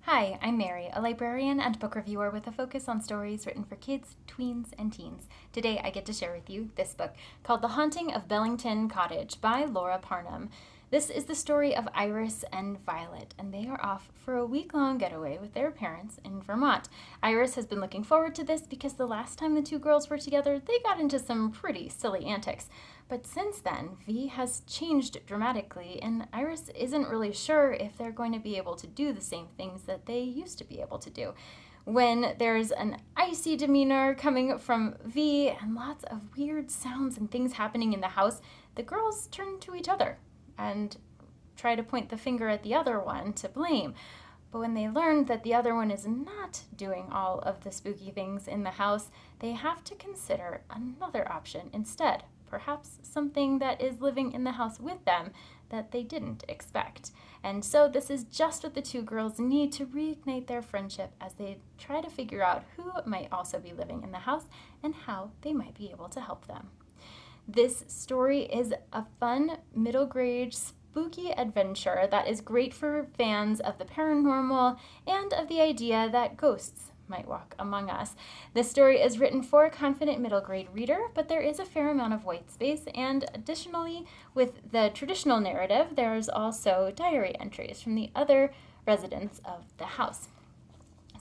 Hi, I'm Mary, a librarian and book reviewer with a focus on stories written for kids, tweens, and teens. Today I get to share with you this book called The Haunting of Bellington Cottage by Laura Parnham. This is the story of Iris and Violet, and they are off for a week-long getaway with their parents in Vermont. Iris has been looking forward to this because the last time the two girls were together, they got into some pretty silly antics. But since then, V has changed dramatically, and Iris isn't really sure if they're going to be able to do the same things that they used to be able to do. When there's an icy demeanor coming from V and lots of weird sounds and things happening in the house, the girls turn to each other and try to point the finger at the other one to blame. But when they learn that the other one is not doing all of the spooky things in the house, they have to consider another option instead. Perhaps something that is living in the house with them that they didn't expect. And so this is just what the two girls need to reignite their friendship as they try to figure out who might also be living in the house and how they might be able to help them. This story is a fun middle grade spooky adventure that is great for fans of the paranormal and of the idea that ghosts might walk among us. This story is written for a confident middle grade reader, but there is a fair amount of white space, and additionally, with the traditional narrative, there's also diary entries from the other residents of the house.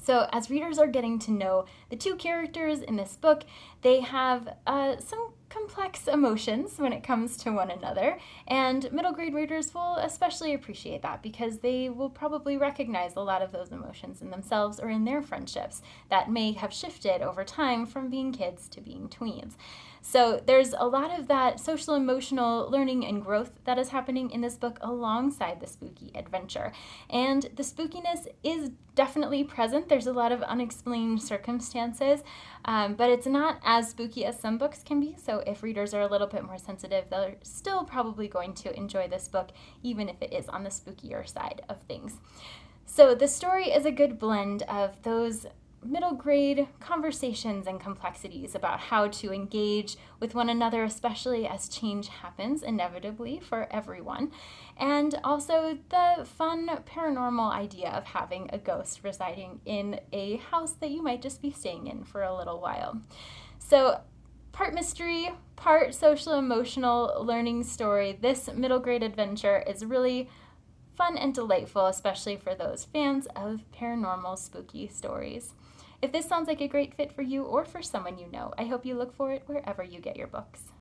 So as readers are getting to know the two characters in this book, they have some complex emotions when it comes to one another, and middle grade readers will especially appreciate that because they will probably recognize a lot of those emotions in themselves or in their friendships that may have shifted over time from being kids to being tweens. So there's a lot of that social emotional learning and growth that is happening in this book alongside the spooky adventure. And the spookiness is definitely present. There's a lot of unexplained circumstances, but it's not as spooky as some books can be. So if readers are a little bit more sensitive, they're still probably going to enjoy this book, even if it is on the spookier side of things. So the story is a good blend of those middle grade conversations and complexities about how to engage with one another, especially as change happens inevitably for everyone, and also the fun paranormal idea of having a ghost residing in a house that you might just be staying in for a little while. So part mystery, part social emotional learning story, this middle grade adventure is really fun and delightful, especially for those fans of paranormal spooky stories. If this sounds like a great fit for you or for someone you know, I hope you look for it wherever you get your books.